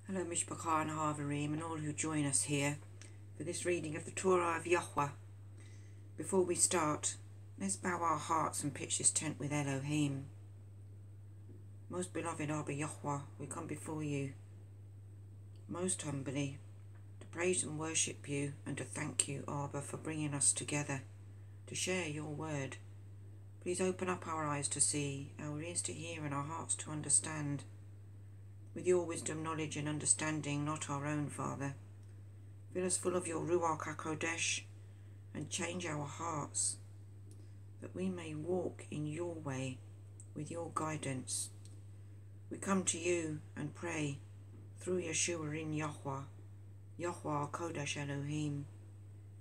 Hello Mishpachah and Havarim and all who join us here for this reading of the Torah of YHWH. Before we start, let's bow our hearts and pitch this tent with Elohim. Most beloved Abba YHWH, we come before you most humbly to praise and worship you and to thank you, Abba, for bringing us together to share your word. Please open up our eyes to see, our ears to hear and our hearts to understand. With your wisdom, knowledge and understanding, not our own, Father. Fill us full of your Ruach HaKodesh and change our hearts, that we may walk in your way with your guidance. We come to you and pray through Yeshua in YHWH, YHWH Kodesh Elohim,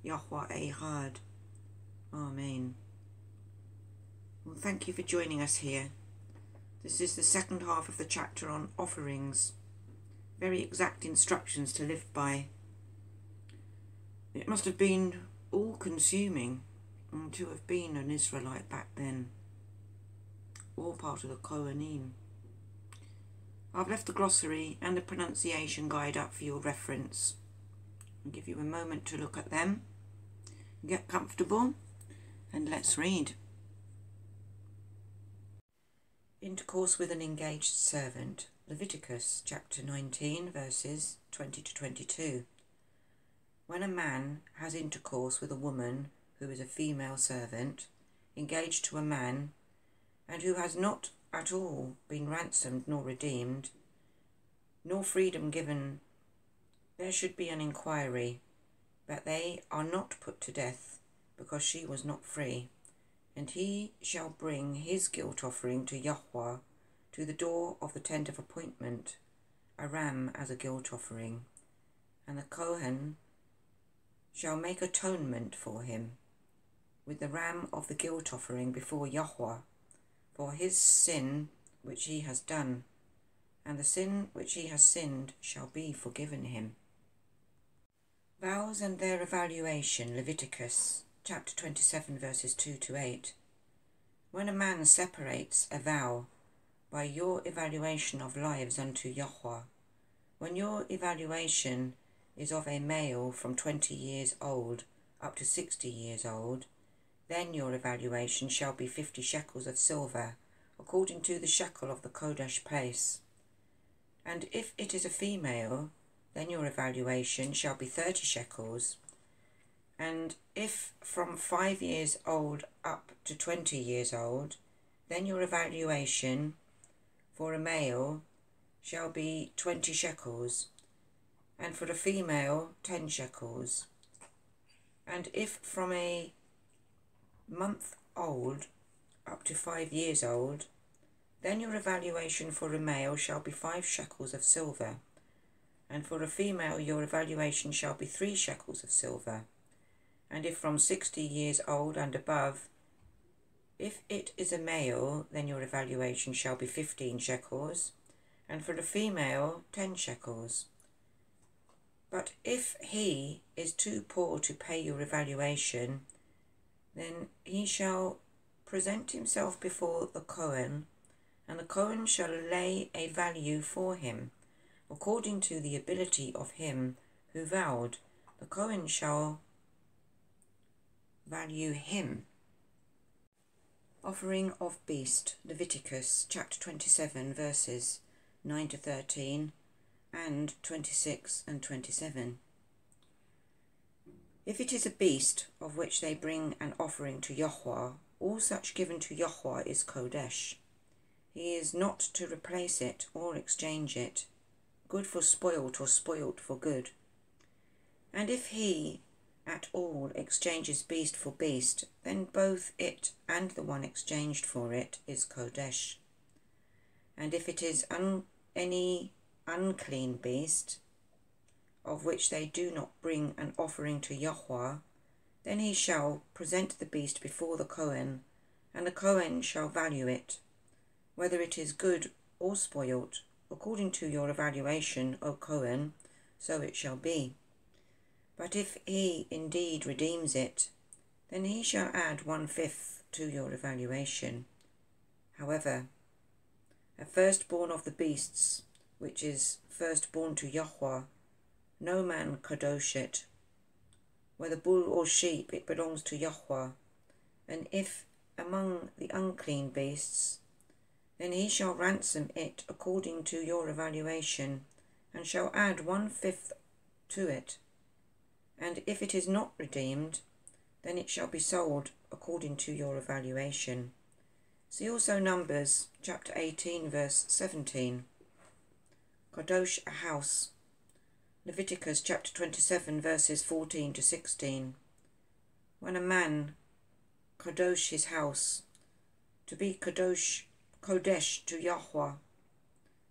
YHWH Ehad. Amen. Well, thank you for joining us here. This is the second half of the chapter on offerings. Very exact instructions to live by. It must have been all-consuming to have been an Israelite back then. All part of the Kohanim. I've left the glossary and the pronunciation guide up for your reference. I'll give you a moment to look at them. Get comfortable and let's read. Intercourse with an engaged servant. Leviticus chapter 19 verses 20 to 22. When a man has intercourse with a woman who is a female servant, engaged to a man, and who has not at all been ransomed nor redeemed, nor freedom given, there should be an inquiry, but they are not put to death, because she was not free. And he shall bring his guilt offering to YHWH to the door of the tent of appointment, a ram as a guilt offering. And the Kohen shall make atonement for him with the ram of the guilt offering before YHWH for his sin which he has done, and the sin which he has sinned shall be forgiven him. Vows and their evaluation. Leviticus chapter 27 verses 2 to 8. When a man separates a vow by your evaluation of lives unto YHWH, when your evaluation is of a male from 20 years old up to 60 years old, then your evaluation shall be 50 shekels of silver, according to the shekel of the Kodesh place. And if it is a female, then your evaluation shall be 30 shekels. And if from 5 years old up to 20 years old, then your evaluation for a male shall be 20 shekels, and for a female 10 shekels. And if from a month old up to 5 years old, then your evaluation for a male shall be 5 shekels of silver, and for a female your evaluation shall be 3 shekels of silver. And if from 60 years old and above, if it is a male, then your evaluation shall be 15 shekels, and for a female 10 shekels. But if he is too poor to pay your evaluation, then he shall present himself before the Kohen, and the Kohen shall lay a value for him, according to the ability of him who vowed. The Kohen shall value him. Offering of beast. Leviticus chapter 27 verses 9 to 13 and 26 and 27. If it is a beast of which they bring an offering to YHWH, all such given to YHWH is Kodesh. He is not to replace it or exchange it, good for spoilt or spoilt for good. And if he at all exchanges beast for beast, then both it and the one exchanged for it is Kodesh. And if it is any unclean beast, of which they do not bring an offering to YHWH, then he shall present the beast before the Kohen, and the Kohen shall value it, whether it is good or spoilt, according to your evaluation, O Kohen, so it shall be. But if he indeed redeems it, then he shall add 1/5 to your evaluation. However, a firstborn of the beasts which is firstborn to Yahweh, no man kadosh it. Whether bull or sheep, it belongs to Yahweh. And if among the unclean beasts, then he shall ransom it according to your evaluation, and shall add 1/5 to it. And if it is not redeemed, then it shall be sold according to your evaluation. See also Numbers chapter 18 verse 17. Kadosh a house. Leviticus chapter 27 verses 14 to 16. When a man kadosh his house, to be kodesh to Yahweh,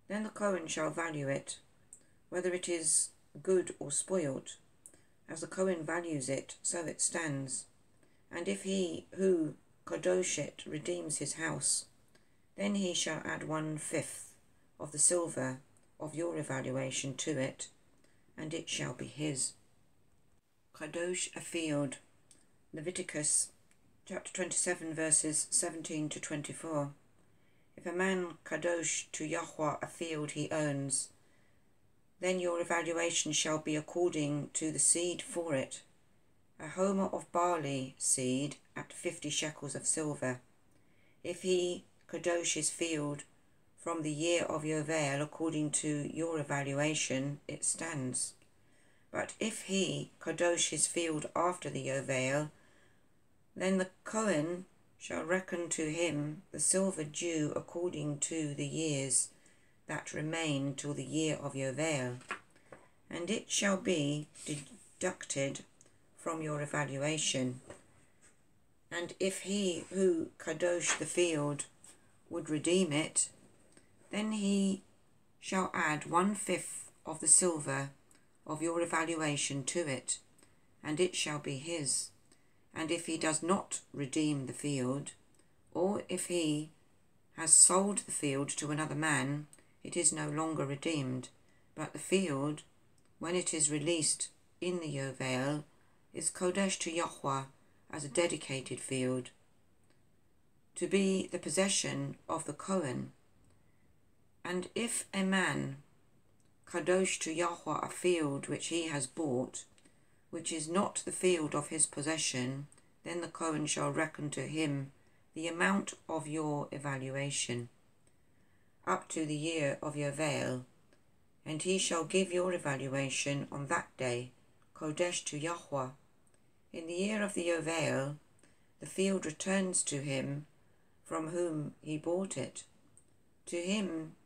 then the Kohen shall value it, whether it is good or spoiled. As the Kohen values it, so it stands. And if he who kadosh it redeems his house, then he shall add 1/5 of the silver of your evaluation to it, and it shall be his. Kadosh a field. Leviticus chapter 27 verses 17 to 24. If a man kadosh to Yahweh a field he owns, then your evaluation shall be according to the seed for it, a homer of barley seed at 50 shekels of silver. If he kadosh his field from the year of Yovel according to your evaluation, it stands. But if he kadosh his field after the Yovel, then the Kohen shall reckon to him the silver due according to the years that remain till the year of Yovel, and it shall be deducted from your evaluation. And if he who kadosh the field would redeem it, then he shall add 1/5 of the silver of your evaluation to it, and it shall be his. And if he does not redeem the field, or if he has sold the field to another man, it is no longer redeemed, but the field, when it is released in the Yovel, is kodesh to Yahweh as a dedicated field, to be the possession of the Kohen. And if a man kadosh to Yahweh a field which he has bought, which is not the field of his possession, then the Kohen shall reckon to him the amount of your evaluation, up to the year of Yovel, and he shall give your evaluation on that day, kodesh to Yahweh. In the year of the Yovel, the field returns to him from whom he bought it, to him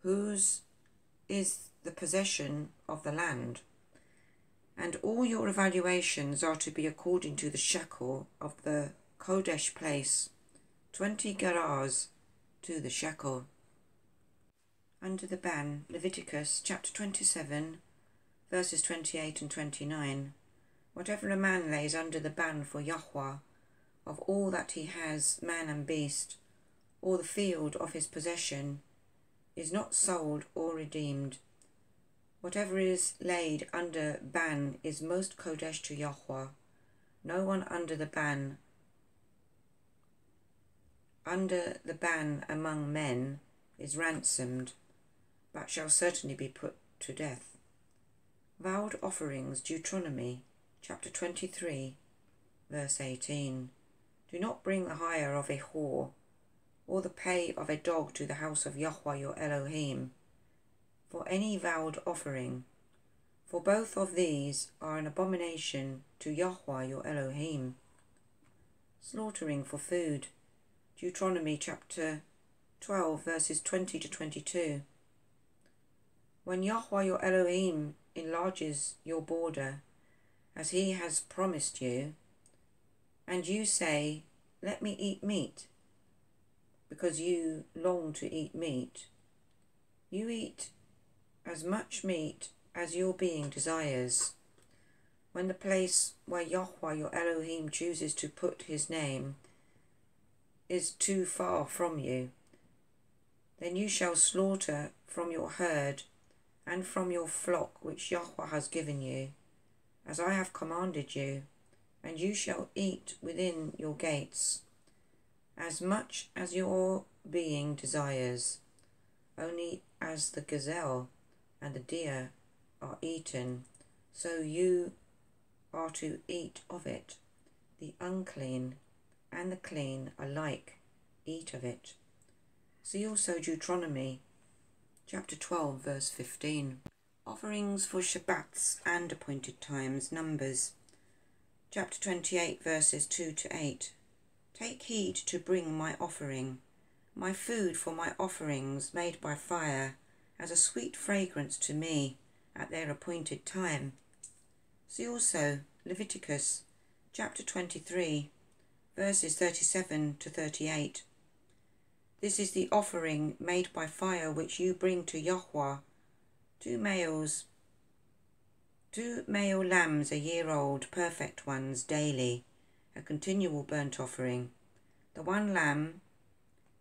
whose is the possession of the land. And all your evaluations are to be according to the shekel of the Kodesh place, 20 gerahs to the shekel. Under the ban, Leviticus chapter 27, verses 28 and 29. Whatever a man lays under the ban for Yahweh, of all that he has, man and beast, or the field of his possession, is not sold or redeemed. Whatever is laid under ban is most kodesh to Yahweh. No one under the ban among men is ransomed, but shall certainly be put to death. Vowed offerings, Deuteronomy chapter 23, verse 18. Do not bring the hire of a whore, or the pay of a dog to the house of Yahweh your Elohim, for any vowed offering, for both of these are an abomination to Yahweh your Elohim. Slaughtering for food, Deuteronomy chapter 12, verses 20 to 22. When Yahweh your Elohim enlarges your border, as he has promised you, and you say, let me eat meat, because you long to eat meat, you eat as much meat as your being desires. When the place where Yahweh your Elohim chooses to put his name is too far from you, then you shall slaughter from your herd and from your flock which Yahweh has given you, as I have commanded you, and you shall eat within your gates, as much as your being desires. only as the gazelle and the deer are eaten, so you are to eat of it. The unclean and the clean alike eat of it. See also Deuteronomy chapter 12 verse 15. Offerings for Shabbats and appointed times. Numbers chapter 28 verses 2 to 8. Take heed to bring my offering, my food for my offerings made by fire, as a sweet fragrance to me at their appointed time. See also Leviticus chapter 23 verses 37 to 38. This is the offering made by fire which you bring to Yahweh: 2 male lambs a year old, perfect ones, daily, a continual burnt offering. The one lamb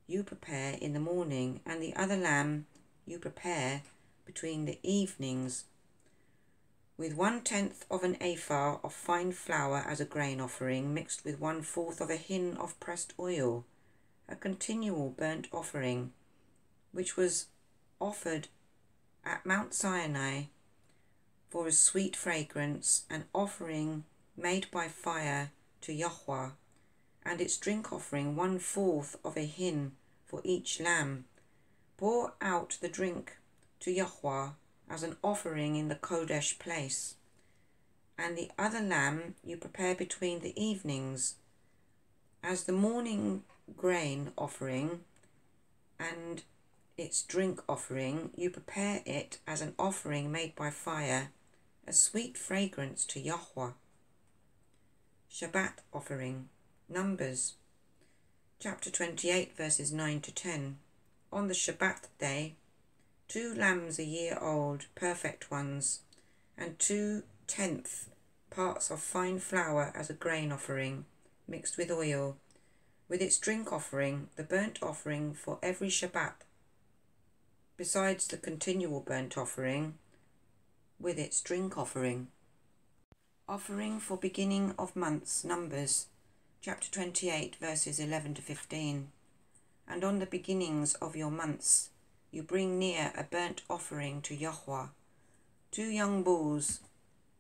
you prepare in the morning, and the other lamb you prepare between the evenings, with 1/10 of an ephah of fine flour as a grain offering, mixed with 1/4 of a hin of pressed oil, a continual burnt offering, which was offered at Mount Sinai for a sweet fragrance, an offering made by fire to Yahweh, and its drink offering 1/4 of a hin for each lamb. Pour out the drink to Yahweh as an offering in the Kodesh place. And the other lamb you prepare between the evenings as the morning grain offering, and its drink offering you prepare it as an offering made by fire, a sweet fragrance to Yahweh. Shabbat offering. Numbers chapter 28 verses 9 to 10. On the Shabbat day, 2 lambs a year old, perfect ones, and 2/10 parts of fine flour as a grain offering, mixed with oil, with its drink offering, the burnt offering for every Shabbat, besides the continual burnt offering, with its drink offering. Offering for beginning of months. Numbers chapter 28 verses 11 to 15. And on the beginnings of your months you bring near a burnt offering to Yahweh, 2 young bulls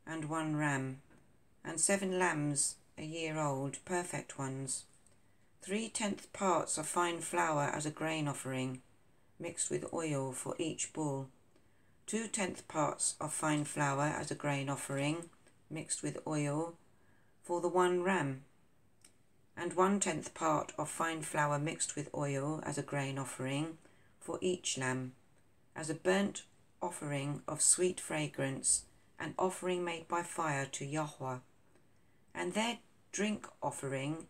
and 1 ram, and 7 lambs a year old, perfect ones, 3/10 parts of fine flour as a grain offering, mixed with oil for each bull, 2/10 parts of fine flour as a grain offering, mixed with oil for the 1 ram, and 1/10 part of fine flour mixed with oil as a grain offering for each lamb, as a burnt offering of sweet fragrance, an offering made by fire to Yahweh. And their drink offering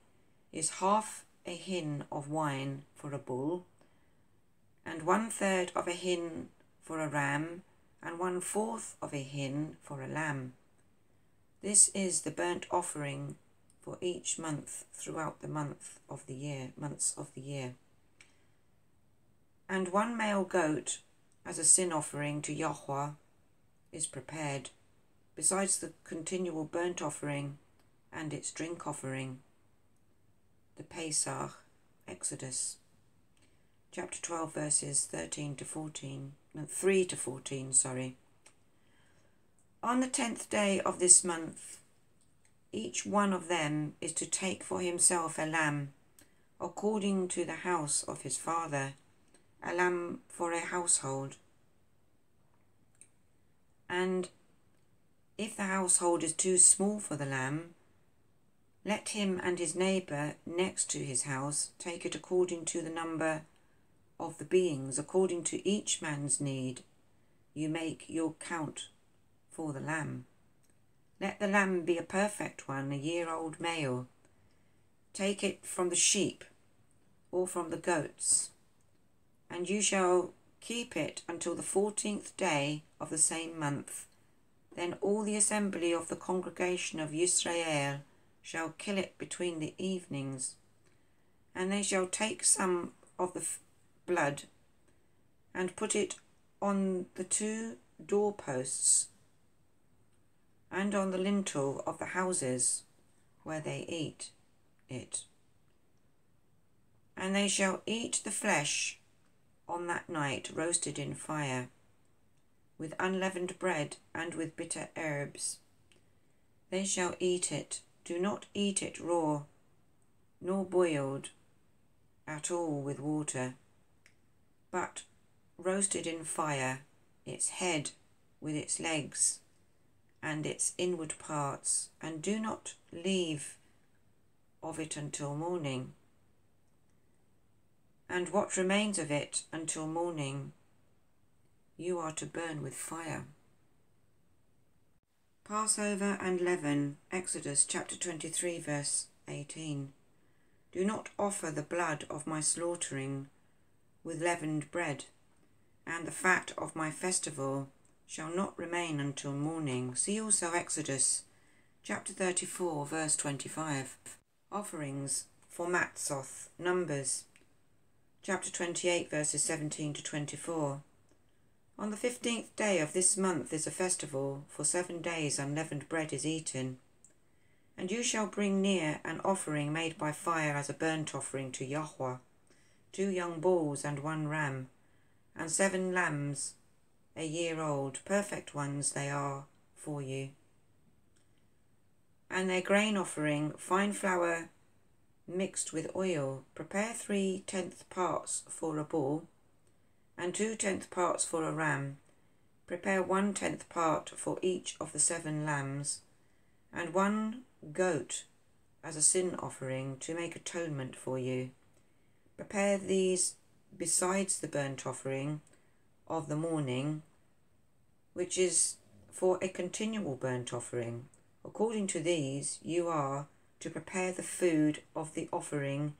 is 1/2 a hin of wine for a bull, and 1/3 of a hin for a ram, and 1/4 of a hin for a lamb. This is the burnt offering for each month throughout the months of the year. And 1 male goat as a sin offering to Yahweh is prepared, besides the continual burnt offering and its drink offering. The Pesach, Exodus chapter 12 verses 3 to 14. On the 10th day of this month, each one of them is to take for himself a lamb, according to the house of his father, a lamb for a household. And if the household is too small for the lamb, let him and his neighbour next to his house take it according to the number of the beings, according to each man's need. You make your count for the lamb. Let the lamb be a perfect one, a year-old male. Take it from the sheep or from the goats, and you shall keep it until the 14th day of the same month. Then all the assembly of the congregation of Yisrael shall kill it between the evenings, and they shall take some of the blood and put it on the 2 doorposts and on the lintel of the houses where they eat it. And they shall eat the flesh on that night roasted in fire, with unleavened bread and with bitter herbs. They shall eat it. Do not eat it raw, nor boiled at all with water, but roasted in fire, its head with its legs and its inward parts, and do not leave of it until morning. And what remains of it until morning you are to burn with fire. Passover and leaven, Exodus chapter 23 verse 18. Do not offer the blood of my slaughtering with leavened bread, and the fat of my festival shall not remain until morning. See also Exodus chapter 34 verse 25. Offerings for Matzoth, Numbers chapter 28 verses 17 to 24. On the 15th day of this month is a festival. For 7 days unleavened bread is eaten. And you shall bring near an offering made by fire as a burnt offering to YHWH, 2 young bulls and 1 ram, and 7 lambs a year old, perfect ones they are for you. And their grain offering, fine flour mixed with oil. Prepare 3/10 parts for a bull, and 2/10 parts for a ram. Prepare 1/10 part for each of the 7 lambs, and 1 goat as a sin offering to make atonement for you. Prepare these besides the burnt offering of the morning, which is for a continual burnt offering. According to these you are to prepare the food of the offering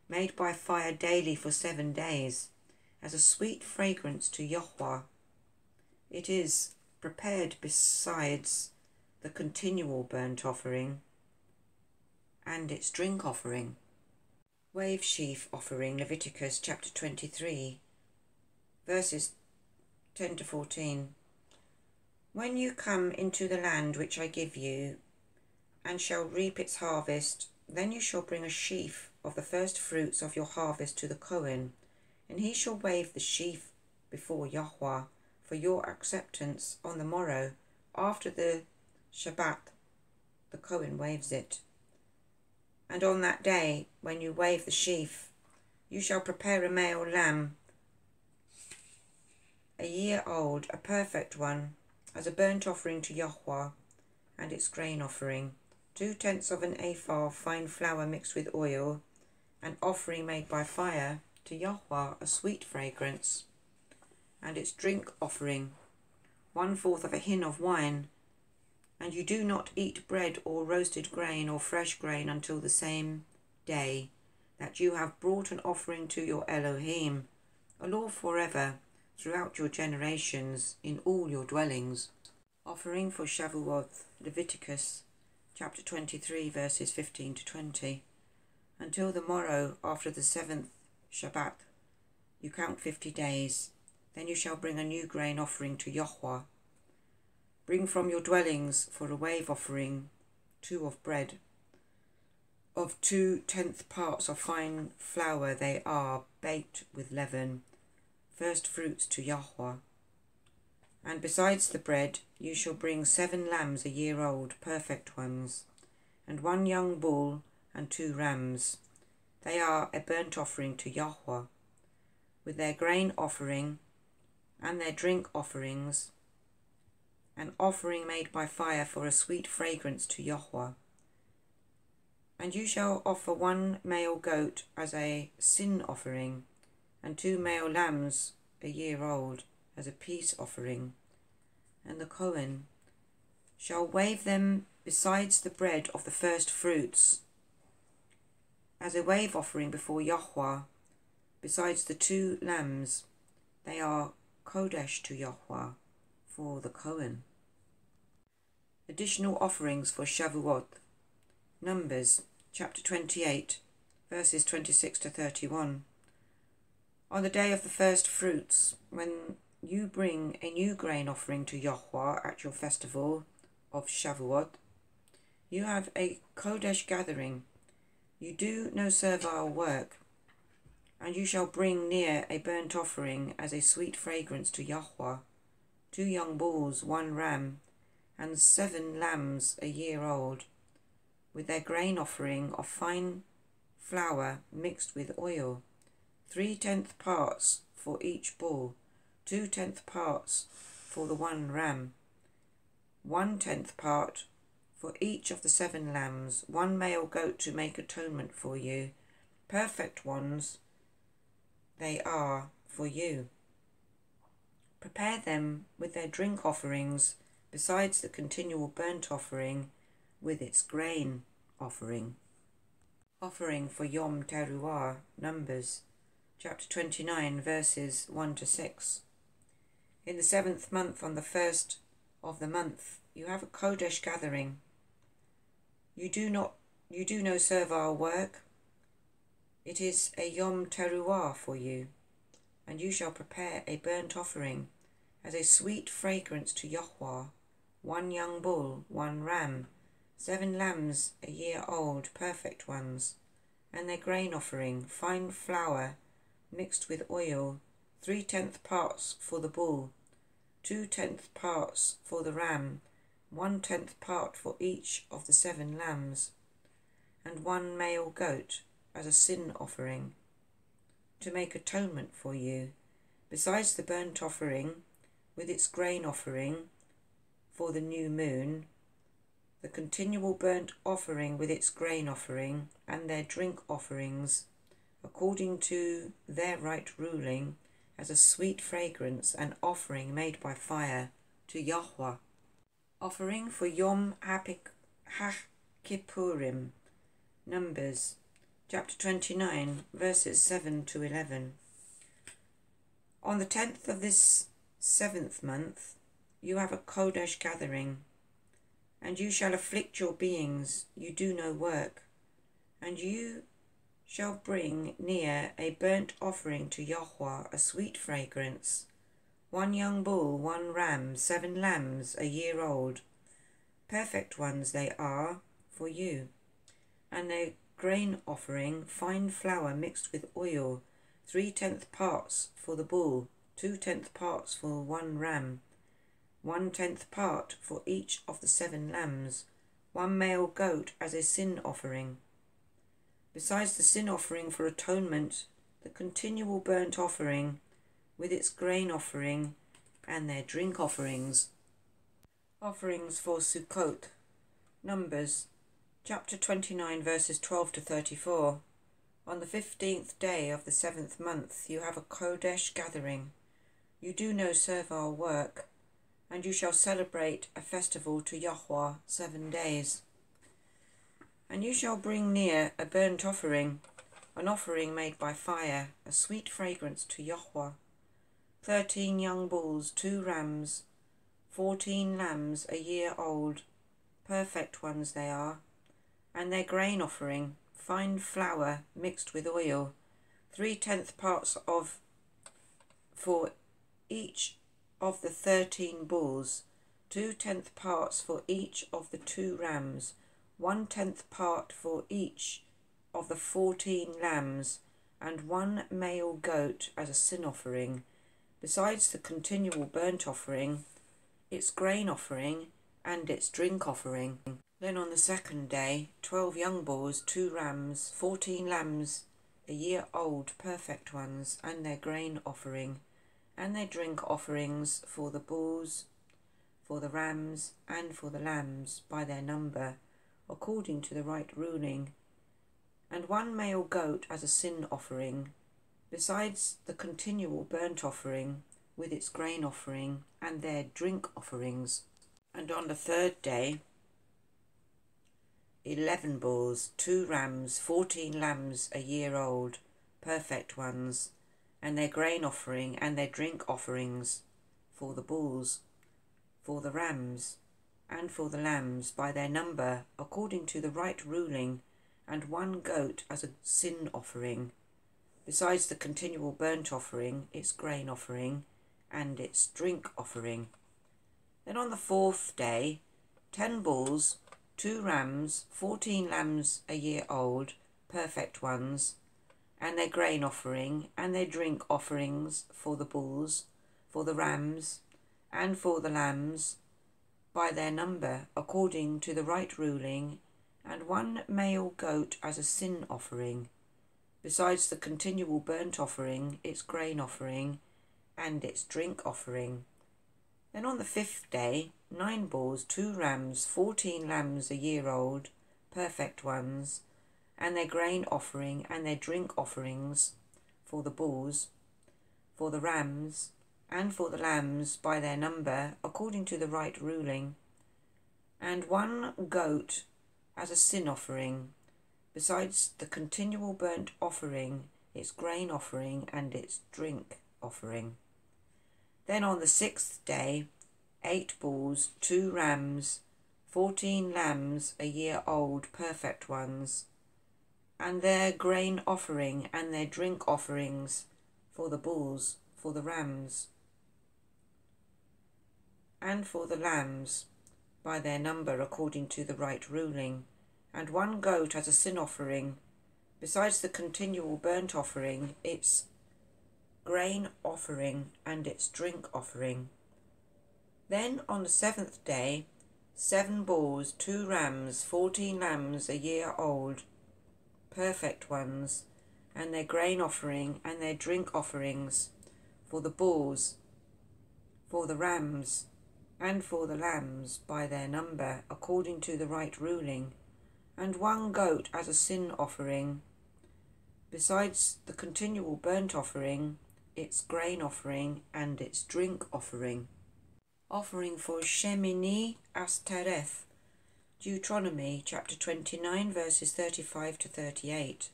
made by fire daily for 7 days, as a sweet fragrance to YHWH. It is prepared besides the continual burnt offering and its drink offering. Wave sheaf offering, Leviticus chapter 23 verses 10 to 14. When you come into the land which I give you, and shall reap its harvest, then you shall bring a sheaf of the first fruits of your harvest to the Kohen, and he shall wave the sheaf before YHWH for your acceptance on the morrow. After the Shabbat, the Kohen waves it. And on that day, when you wave the sheaf, you shall prepare a male lamb, a year old, a perfect one, as a burnt offering to YHWH, and its grain offering, 2/10 of an ephah of fine flour mixed with oil, an offering made by fire to YHWH, a sweet fragrance, and its drink offering, 1/4 of a hin of wine. And you do not eat bread or roasted grain or fresh grain until the same day that you have brought an offering to your Elohim, a law forever throughout your generations in all your dwellings. Offering for Shavuot, Leviticus chapter 23 verses 15 to 20. Until the morrow after the 7th Shabbat, you count 50 days. Then you shall bring a new grain offering to YHWH. Bring from your dwellings for a wave offering 2 of bread, of 2/10 parts of fine flour they are, baked with leaven, first fruits to YHWH. And besides the bread you shall bring 7 lambs a year old, perfect ones, and 1 young bull and 2 rams. They are a burnt offering to YHWH, with their grain offering and their drink offerings, an offering made by fire for a sweet fragrance to YHWH. And you shall offer 1 male goat as a sin offering, and 2 male lambs a year old as a peace offering. And the Kohen shall wave them besides the bread of the first fruits, as a wave offering before YHWH, besides the 2 lambs. They are Kodesh to YHWH for the Kohen. Additional offerings for Shavuot, Numbers chapter 28 verses 26 to 31. On the day of the first fruits, when you bring a new grain offering to YHWH at your festival of Shavuot, you have a Kodesh gathering. You do no servile work. And you shall bring near a burnt offering as a sweet fragrance to Yahweh, 2 young bulls, 1 ram, and 7 lambs a year old, with their grain offering of fine flour mixed with oil, 3/10 parts for each bull, 2/10 parts for the 1 ram, 1/10 part for each of the 7 lambs, 1 male goat to make atonement for you. Perfect ones they are for you. Prepare them with their drink offerings, besides the continual burnt offering with its grain offering. Offering for Yom Teruah, Numbers, chapter 29, verses 1 to 6. In the 7th month, on the 1st of the month, you have a Kodesh gathering. You do no servile work. It is a Yom Teruah for you, and you shall prepare a burnt offering as a sweet fragrance to Yahweh, 1 young bull, 1 ram, 7 lambs a year old, perfect ones, and their grain offering, fine flour mixed with oil, 3/10 parts for the bull, 2/10 parts for the ram, 1/10 part for each of the 7 lambs, and 1 male goat as a sin offering, to make atonement for you, besides the burnt offering with its grain offering for the new moon, the continual burnt offering with its grain offering, and their drink offerings, according to their right ruling, as a sweet fragrance, an offering made by fire to Yahweh. Offering for Yom HaKippurim, Numbers, chapter 29, verses 7 to 11. On the 10th of this 7th month, you have a Kodesh gathering, and you shall afflict your beings, you do no work, and you shall bring near a burnt offering to Yahweh, a sweet fragrance, 1 young bull, 1 ram, 7 lambs a year old, perfect ones they are for you, and their grain offering, fine flour mixed with oil, 3/10 parts for the bull, 2/10 parts for 1 ram, 1/10 part for each of the 7 lambs, 1 male goat as a sin offering. Besides the sin offering for atonement, the continual burnt offering with its grain offering, and their drink offerings. Offerings for Sukkot, Numbers, chapter 29, verses 12 to 34. On the 15th day of the 7th month, you have a Kodesh gathering. You do no servile work, and you shall celebrate a festival to Yahweh 7 days. And you shall bring near a burnt offering, an offering made by fire, a sweet fragrance to Yahweh, 13 young bulls, 2 rams, 14 lambs a year old, perfect ones they are, and their grain offering, fine flour mixed with oil, 3/10 parts for each of the 13 bulls, 2/10 parts for each of the 2 rams, 1/10 part for each of the 14 lambs, and 1 male goat as a sin offering, besides the continual burnt offering, its grain offering, and its drink offering. Then on the 2nd day, 12 young bulls, 2 rams, 14 lambs a year old, perfect ones, and their grain offering, and their drink offerings for the bulls, for the rams, and for the lambs by their number, according to the right ruling, and 1 male goat as a sin offering, besides the continual burnt offering with its grain offering, and their drink offerings. And on the 3rd day, 11 bulls, 2 rams, 14 lambs a year old, perfect ones, and their grain offering, and their drink offerings for the bulls, for the rams, and for the lambs by their number, according to the right ruling, and 1 goat as a sin offering, besides the continual burnt offering, its grain offering, and its drink offering. Then on the 4th day, 10 bulls, 2 rams, 14 lambs a year old, perfect ones, and their grain offering, and their drink offerings for the bulls, for the rams, and for the lambs, by their number, according to the right ruling, and one male goat as a sin offering, besides the continual burnt offering, its grain offering, and its drink offering. Then on the 5th day, 9 bulls, 2 rams, 14 lambs a year old, perfect ones, and their grain offering and their drink offerings for the bulls, for the rams, and for the lambs by their number, according to the right ruling, and 1 goat as a sin offering, besides the continual burnt offering, its grain offering, and its drink offering. Then on the 6th day, 8 bulls, 2 rams, 14 lambs a year old, perfect ones, and their grain offering and their drink offerings for the bulls, for the rams, and for the lambs, by their number according to the right ruling, and 1 goat as a sin offering, besides the continual burnt offering, its grain offering, and its drink offering. Then on the 7th day, 7 bulls, 2 rams, 14 lambs a year old, perfect ones, and their grain offering and their drink offerings for the bulls, for the rams, and for the lambs by their number, according to the right ruling, and 1 goat as a sin offering, besides the continual burnt offering, its grain offering, and its drink offering. Offering for Shemini Astereth, Deuteronomy chapter 29 verses 35 to 38.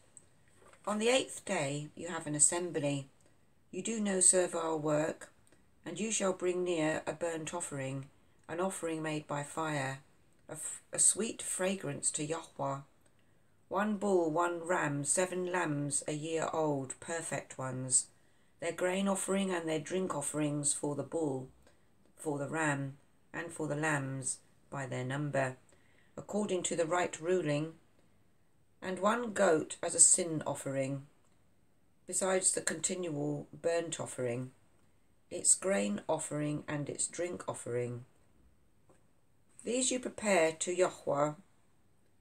On the 8th day you have an assembly. You do no servile work, and you shall bring near a burnt offering, an offering made by fire, a sweet fragrance to Yahweh. 1 bull, 1 ram, 7 lambs a year old, perfect ones, their grain offering and their drink offerings for the bull, for the ram, and for the lambs by their number, according to the right ruling, and 1 goat as a sin offering, besides the continual burnt offering, its grain offering and its drink offering. These you prepare to Yahweh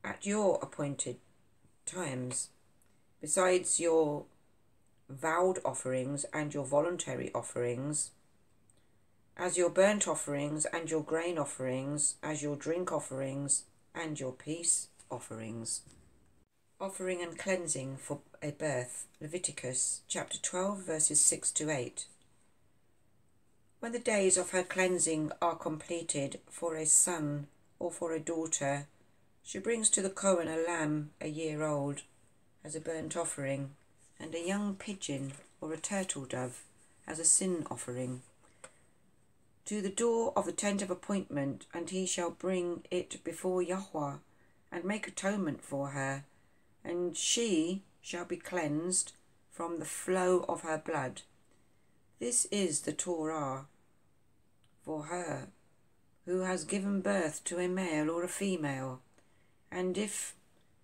at your appointed times, besides your vowed offerings and your voluntary offerings, as your burnt offerings and your grain offerings, as your drink offerings and your peace offerings. Offering and cleansing for a birth, Leviticus chapter 12 verses 6 to 8. When the days of her cleansing are completed for a son or for a daughter, she brings to the Cohen a lamb a year old as a burnt offering, and a young pigeon or a turtle dove as a sin offering, to the door of the tent of appointment, and he shall bring it before Yahweh, and make atonement for her, and she shall be cleansed from the flow of her blood. This is the Torah for her who has given birth to a male or a female, and if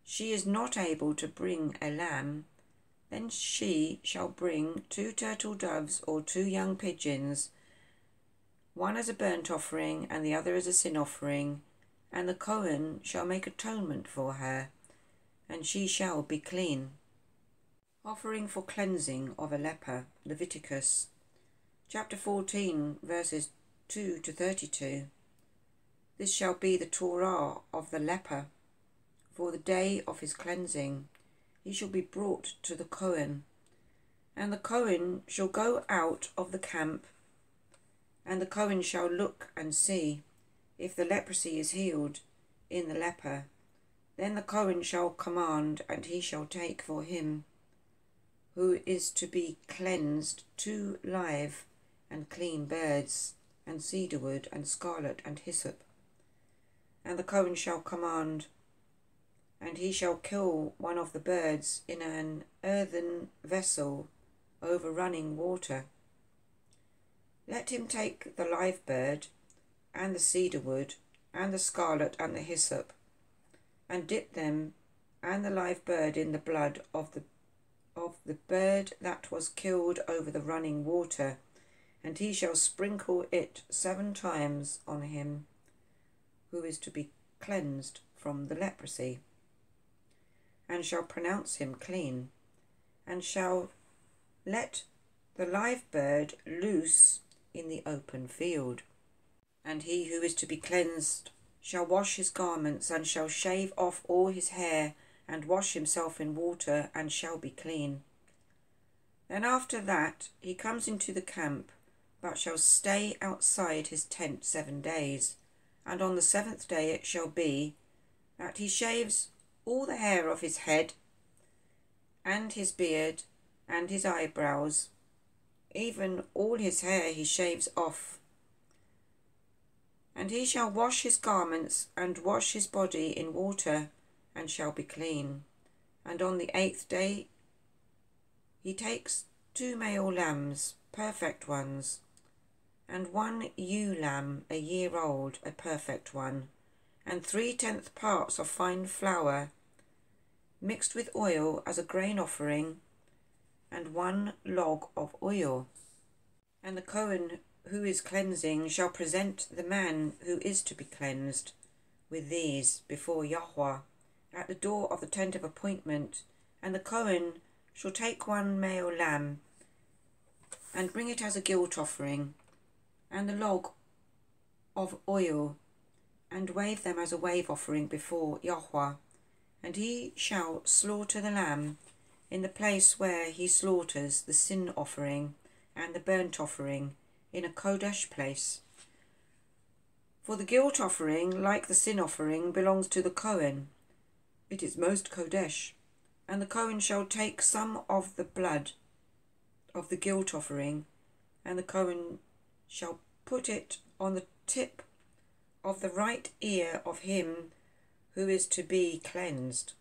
she is not able to bring a lamb, then she shall bring 2 turtle doves or 2 young pigeons, one as a burnt offering and the other as a sin offering, and the Cohen shall make atonement for her, and she shall be clean. Offering for cleansing of a leper, Leviticus chapter 14 verses 2 to 32. This shall be the Torah of the leper. For the day of his cleansing he shall be brought to the Cohen, and the Cohen shall go out of the camp, and the Cohen shall look and see if the leprosy is healed in the leper. Then the Cohen shall command, and he shall take for him who is to be cleansed 2 live and clean birds, and cedar wood, and scarlet, and hyssop. And the Cohen shall command, and he shall kill one of the birds in an earthen vessel over running water. Let him take the live bird, and the cedar wood, and the scarlet, and the hyssop, and dip them and the live bird in the blood of the of the bird that was killed over the running water, and he shall sprinkle it 7 times on him who is to be cleansed from the leprosy, and shall pronounce him clean, and shall let the live bird loose in the open field. And he who is to be cleansed shall wash his garments, and shall shave off all his hair, and wash himself in water, and shall be clean. Then after that he comes into the camp, but shall stay outside his tent 7 days. And on the 7th day it shall be that he shaves all the hair of his head, and his beard, and his eyebrows, even all his hair he shaves off. And he shall wash his garments, and wash his body in water, and shall be clean. And on the 8th day he takes 2 male lambs, perfect ones, and 1 ewe lamb, a year old, a perfect one, and 3/10 parts of fine flour, mixed with oil as a grain offering, and 1 log of oil. And the Cohen who is cleansing shall present the man who is to be cleansed with these before Yahweh at the door of the tent of appointment. And the Cohen shall take 1 male lamb, and bring it as a guilt offering, and the log of oil, and wave them as a wave offering before Yahweh. And he shall slaughter the lamb in the place where he slaughters the sin offering and the burnt offering, in a Kodesh place. For the guilt offering, like the sin offering, belongs to the Cohen. It is most Kodesh. And the Cohen shall take some of the blood of the guilt offering, and the Cohen shall put it on the tip of the right ear of him who is to be cleansed,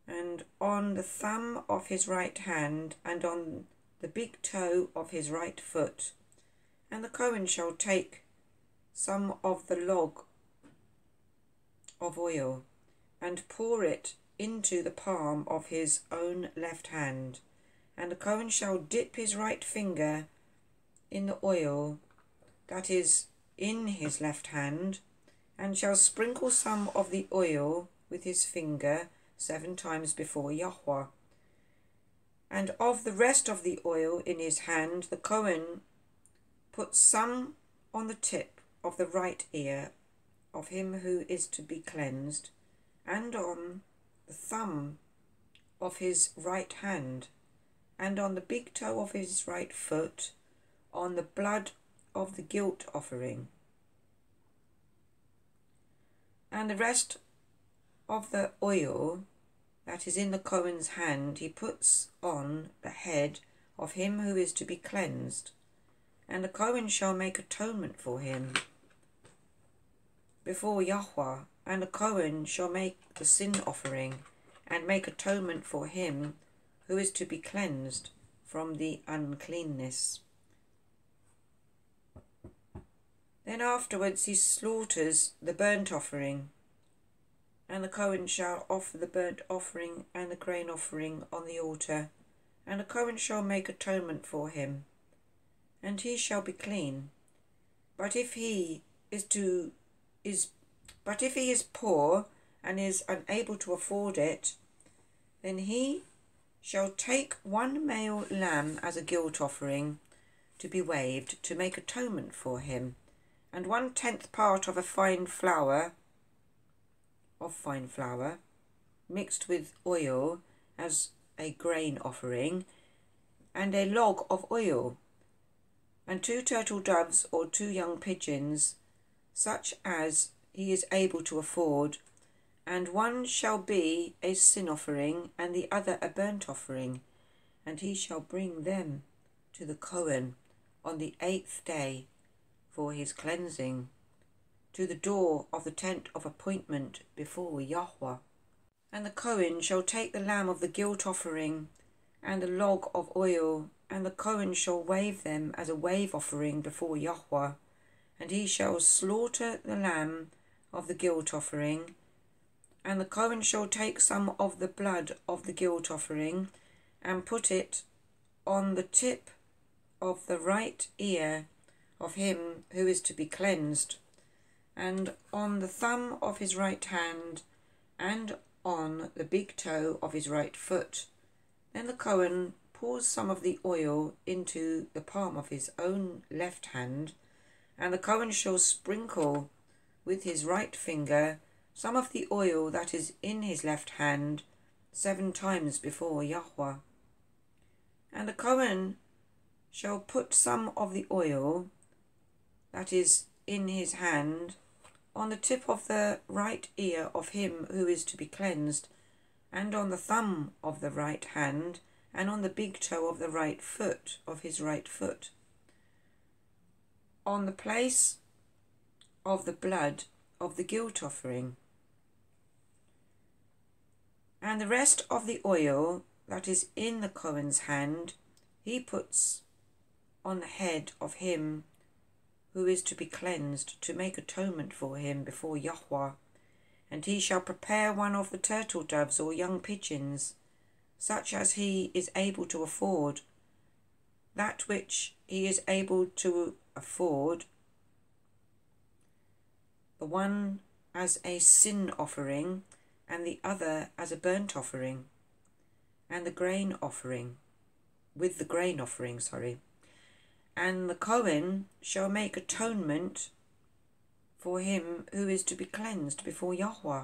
and on the thumb of his right hand, and on the big toe of his right foot. And the Cohen shall take some of the log of oil, and pour it into the palm of his own left hand. And the Cohen shall dip his right finger in the oil that is in his left hand, and shall sprinkle some of the oil with his finger 7 times before Yahweh. And of the rest of the oil in his hand the Cohen puts some on the tip of the right ear of him who is to be cleansed, and on the thumb of his right hand, and on the big toe of his right foot, on the blood of the guilt offering. And the rest of the oil that is in the Cohen's hand he puts on the head of him who is to be cleansed, and the Cohen shall make atonement for him before Yahweh. And the Cohen shall make the sin offering, and make atonement for him who is to be cleansed from the uncleanness. Then afterwards he slaughters the burnt offering, and the Cohen shall offer the burnt offering and the grain offering on the altar, and the Cohen shall make atonement for him, and he shall be clean. But if he is poor and is unable to afford it, then he shall take 1 male lamb as a guilt offering to be waved, to make atonement for him, and 1/10 part of fine flour, mixed with oil as a grain offering, and a log of oil, and 2 turtle doves or 2 young pigeons, such as he is able to afford, and 1 shall be a sin offering, and the other a burnt offering, and he shall bring them to the Cohen on the 8th day for his cleansing, to the door of the tent of appointment before Yahweh. And the Cohen shall take the lamb of the guilt offering and the log of oil, and the Cohen shall wave them as a wave offering before Yahweh, and he shall slaughter the lamb of the guilt offering, And the Cohen shall take some of the blood of the guilt offering, and put it on the tip of the right ear of him who is to be cleansed, and on the thumb of his right hand, and on the big toe of his right foot. Then the Cohen pours some of the oil into the palm of his own left hand, and the Cohen shall sprinkle with his right finger some of the oil that is in his left hand 7 times before Yahweh. And the Cohen shall put some of the oil that is in his hand on the tip of the right ear of him who is to be cleansed, and on the thumb of the right hand, and on the big toe of the right foot of his right foot, on the place of the blood of the guilt offering. And the rest of the oil that is in the Cohen's hand he puts on the head of him who is to be cleansed, to make atonement for him before Yahweh. And he shall prepare one of the turtle doves or young pigeons, such as he is able to afford, that which he is able to afford, the one as a sin offering, and the other as a burnt offering, and the grain offering, with the grain offering, And the Cohen shall make atonement for him who is to be cleansed before Yahweh.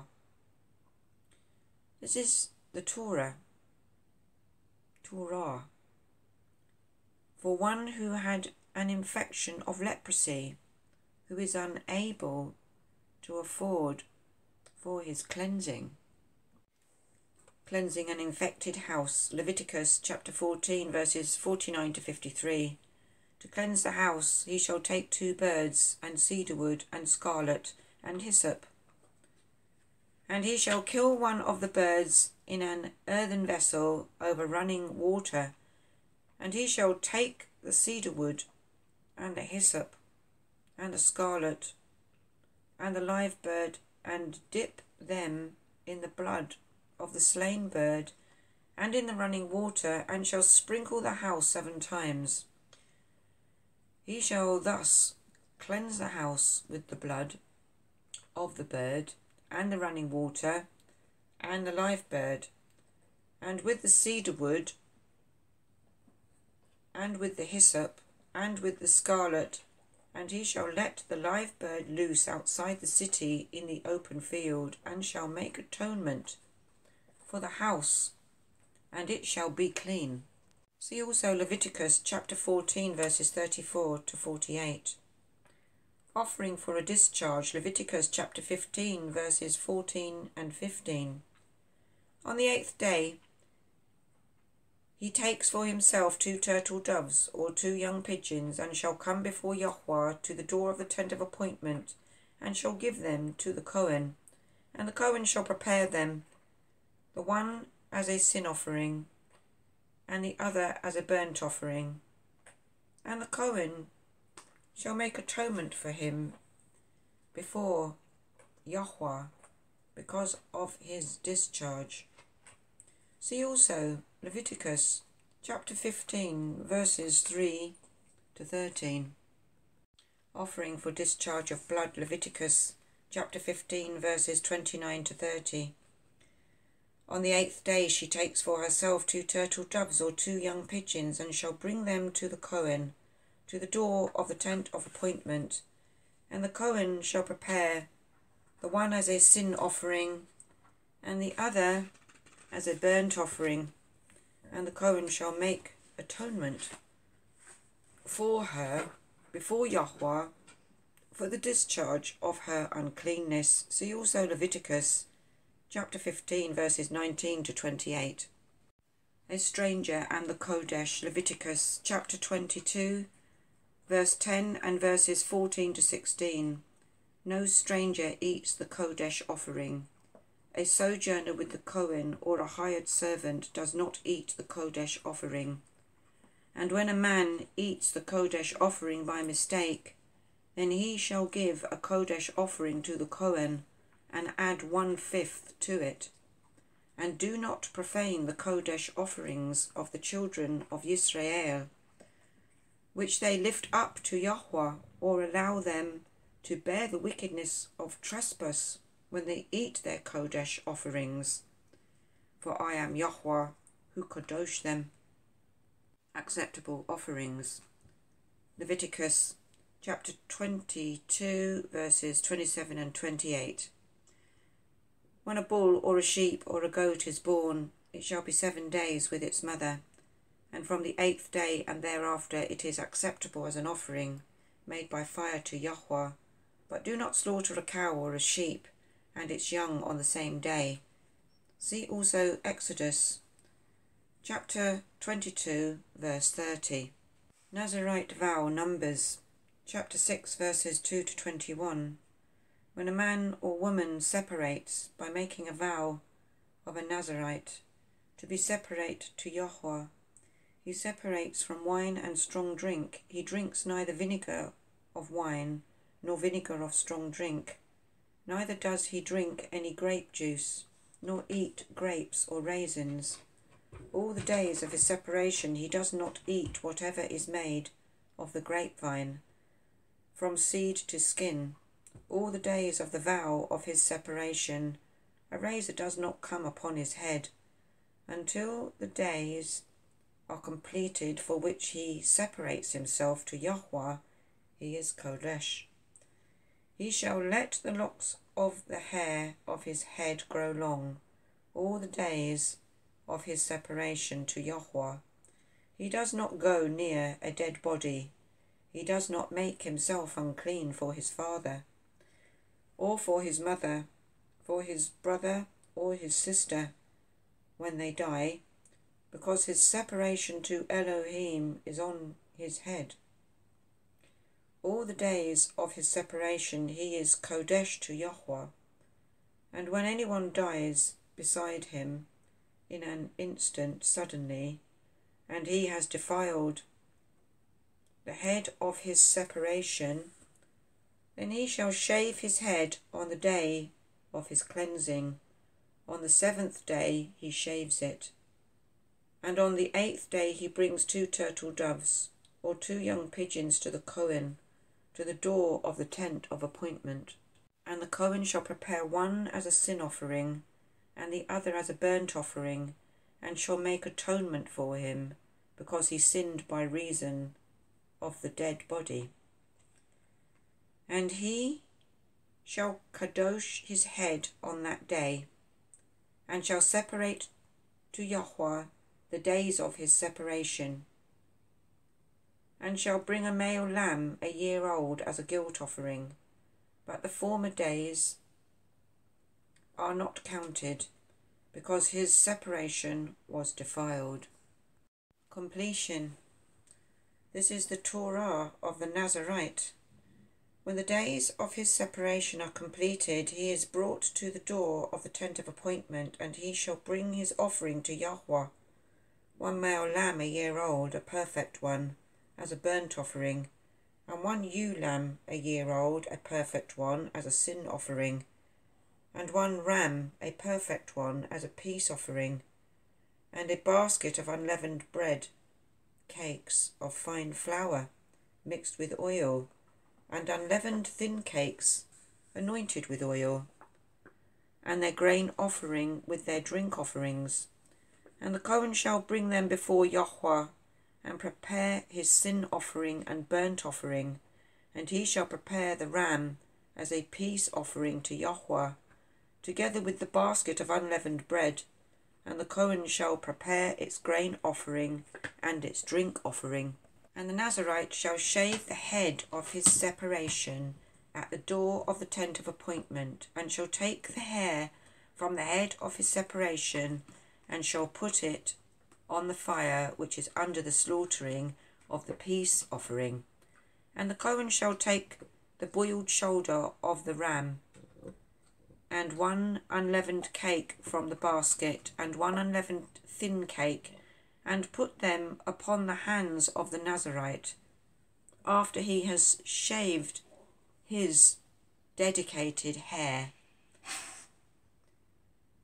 This is the Torah. For one who had an infection of leprosy, who is unable to afford for his cleansing. Cleansing an infected house. Leviticus chapter 14 verses 49 to 53. To cleanse the house he shall take 2 birds, and cedar wood, and scarlet, and hyssop. And he shall kill one of the birds in an earthen vessel over running water, and he shall take the cedar wood, and the hyssop, and the scarlet, and the live bird, and dip them in the blood of the slain bird, and in the running water, and shall sprinkle the house 7 times. He shall thus cleanse the house with the blood of the bird, and the running water, and the live bird, and with the cedar wood, and with the hyssop, and with the scarlet, and he shall let the live bird loose outside the city in the open field, and shall make atonement for the house, and it shall be clean. See also Leviticus chapter 14 verses 34 to 48. Offering for a discharge, Leviticus chapter 15 verses 14 and 15. On the 8th day he takes for himself 2 turtle doves or 2 young pigeons, and shall come before Yahweh to the door of the tent of appointment, and shall give them to the Cohen. And the Cohen shall prepare them, the one as a sin offering, and the other as a burnt offering. And the Cohen shall make atonement for him before Yahweh because of his discharge. See also Leviticus chapter 15 verses 3 to 13. Offering for discharge of blood, Leviticus chapter 15 verses 29 to 30. On the 8th day she takes for herself 2 turtle doves or 2 young pigeons, and shall bring them to the Cohen, to the door of the tent of appointment. And the Cohen shall prepare, the one as a sin offering, and the other as a burnt offering. And the Cohen shall make atonement for her before Yahweh for the discharge of her uncleanness. See also Leviticus chapter 15 verses 19 to 28. A stranger and the Kodesh, Leviticus chapter 22 verse 10 and verses 14 to 16. No stranger eats the Kodesh offering. A sojourner with the Cohen or a hired servant does not eat the Kodesh offering. And when a man eats the Kodesh offering by mistake, then he shall give a Kodesh offering to the Cohen, and add 1/5 to it. And do not profane the Kodesh offerings of the children of Yisrael, which they lift up to Yahweh, or allow them to bear the wickedness of trespass when they eat their Kodesh offerings. For I am Yahweh, who kadosh them. Acceptable offerings. Leviticus chapter 22, verses 27 and 28. When a bull or a sheep or a goat is born, it shall be 7 days with its mother, and from the 8th day and thereafter it is acceptable as an offering made by fire to Yahweh. But do not slaughter a cow or a sheep and its young on the same day. See also Exodus chapter 22, verse 30. Nazirite vow, Numbers chapter 6, verses 2 to 21. When a man or woman separates by making a vow of a Nazirite to be separate to Yahweh, he separates from wine and strong drink. He drinks neither vinegar of wine nor vinegar of strong drink. Neither does he drink any grape juice, nor eat grapes or raisins. All the days of his separation he does not eat whatever is made of the grapevine, from seed to skin. All the days of the vow of his separation, a razor does not come upon his head, until the days are completed for which he separates himself to Yahweh. He is Kodesh. He shall let the locks of the hair of his head grow long, all the days of his separation to Yahweh. He does not go near a dead body. He does not make himself unclean for his father, or for his mother, for his brother or his sister when they die, because his separation to Elohim is on his head. All the days of his separation he is Kodesh to Yahweh, and when anyone dies beside him in an instant suddenly, and he has defiled the head of his separation, then he shall shave his head on the day of his cleansing. On the 7th day he shaves it. And on the 8th day he brings 2 turtle doves, or 2 young pigeons to the Cohen, to the door of the tent of appointment. And the Cohen shall prepare one as a sin offering, and the other as a burnt offering, and shall make atonement for him, because he sinned by reason of the dead body. And he shall kadosh his head on that day, and shall separate to Yahweh the days of his separation, and shall bring a male lamb a year old as a guilt offering, but the former days are not counted, because his separation was defiled. Completion. This is the Torah of the Nazirite. When the days of his separation are completed, he is brought to the door of the tent of appointment, and he shall bring his offering to Yahweh, 1 male lamb a year old, a perfect one, as a burnt offering, and 1 ewe lamb a year old, a perfect one, as a sin offering, and 1 ram, a perfect one, as a peace offering, and a basket of unleavened bread, cakes of fine flour mixed with oil, and unleavened thin cakes anointed with oil, and their grain offering with their drink offerings. And the Cohen shall bring them before Yahweh, and prepare his sin offering and burnt offering, and he shall prepare the ram as a peace offering to Yahweh, together with the basket of unleavened bread, and the Cohen shall prepare its grain offering and its drink offering. And the Nazirite shall shave the head of his separation at the door of the tent of appointment, and shall take the hair from the head of his separation, and shall put it on the fire which is under the slaughtering of the peace offering. And the Cohen shall take the boiled shoulder of the ram, and 1 unleavened cake from the basket, and 1 unleavened thin cake, and put them upon the hands of the Nazirite, after he has shaved his dedicated hair.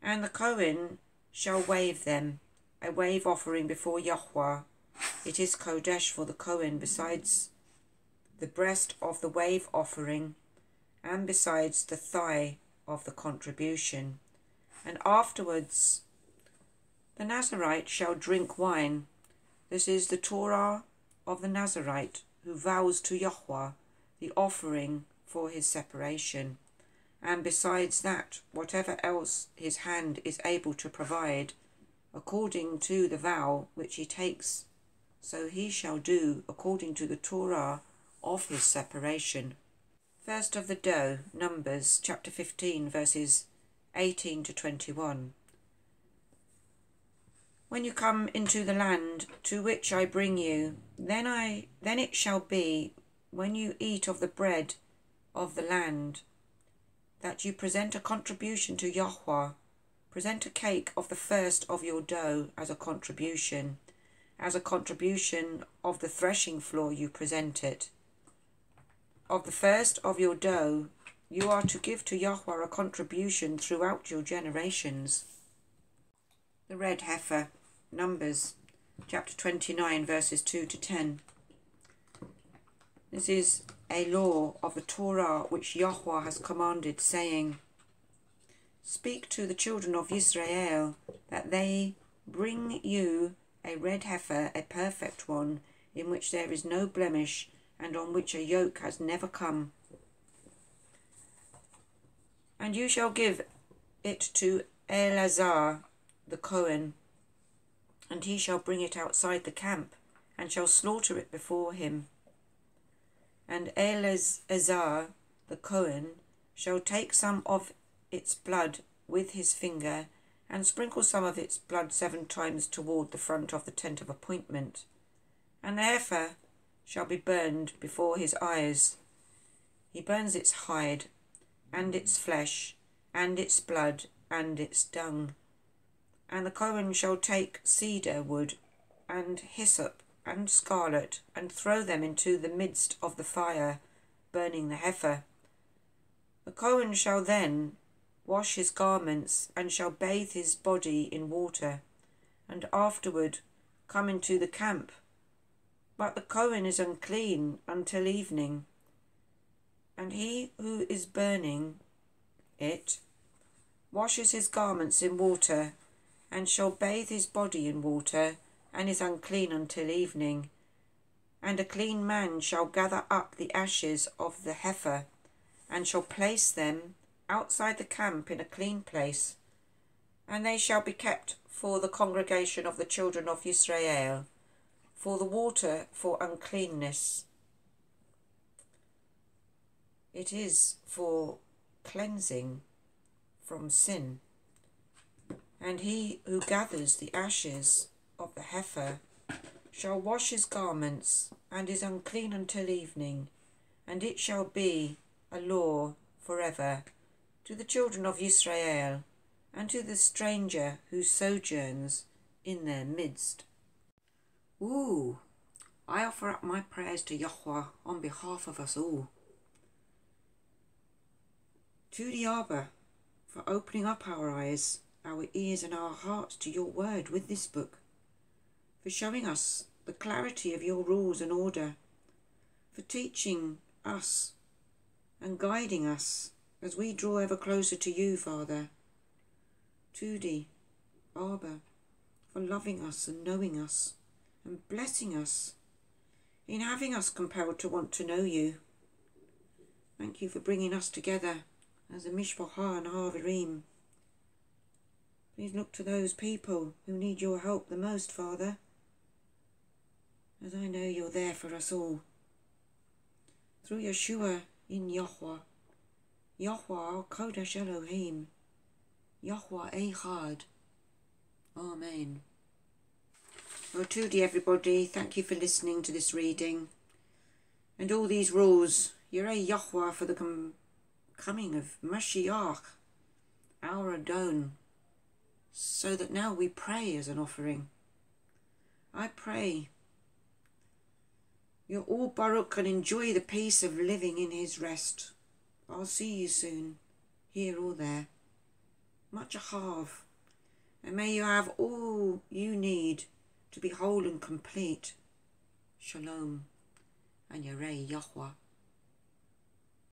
And the Kohen shall wave them, a wave offering before Yahweh. It is Kodesh for the Kohen, besides the breast of the wave offering, and besides the thigh of the contribution. And afterwards the Nazarite shall drink wine. This is the Torah of the Nazarite, who vows to Yahweh the offering for his separation. And besides that, whatever else his hand is able to provide, according to the vow which he takes, so he shall do according to the Torah of his separation. First of the dough, Numbers chapter 15, verses 18 to 21. When you come into the land to which I bring you, then it shall be, when you eat of the bread of the land, that you present a contribution to Yahweh. Present a cake of the first of your dough as a contribution. As a contribution of the threshing floor you present it. Of the first of your dough you are to give to Yahweh a contribution throughout your generations. The red heifer, Numbers chapter 29, verses 2 to 10. This is a law of the Torah which Yahweh has commanded, saying, Speak to the children of Israel that they bring you a red heifer, a perfect one, in which there is no blemish, and on which a yoke has never come. And you shall give it to Eleazar the Kohen, and he shall bring it outside the camp, and shall slaughter it before him. And Eleazar the Kohen shall take some of its blood with his finger, and sprinkle some of its blood 7 times toward the front of the tent of appointment. And the heifer shall be burned before his eyes. He burns its hide, and its flesh, and its blood, and its dung. And the Kohen shall take cedar wood, and hyssop, and scarlet, and throw them into the midst of the fire, burning the heifer. The Kohen shall then wash his garments, and shall bathe his body in water, and afterward come into the camp. But the Kohen is unclean until evening, and he who is burning it washes his garments in water, and shall bathe his body in water, and is unclean until evening. And a clean man shall gather up the ashes of the heifer, and shall place them outside the camp in a clean place, and they shall be kept for the congregation of the children of Israel, for the water for uncleanness. It is for cleansing from sin. And he who gathers the ashes of the heifer shall wash his garments, and is unclean until evening, and it shall be a law forever to the children of Israel, and to the stranger who sojourns in their midst. I offer up my prayers to Yahweh on behalf of us all. To the Abba for opening up our eyes, our ears and our hearts to your word with this book, for showing us the clarity of your rules and order, for teaching us and guiding us as we draw ever closer to you, Father. To thee, Abba, for loving us and knowing us and blessing us in having us compelled to want to know you. Thank you for bringing us together as a Mishpacha and Havarim. Please look to those people who need your help the most, Father, as I know you're there for us all. Through Yeshua in Yahweh, Yahweh Kodesh Elohim, Yahweh Echad. Amen. Well, Tudi everybody, thank you for listening to this reading. And all these rules, Yirei Yahweh for the coming of Mashiach, our Adon, so that now we pray as an offering. I pray you're all Baruch and enjoy the peace of living in his rest. I'll see you soon, here or there. much ahav, and may you have all you need to be whole and complete. Shalom and Yarei Yahweh.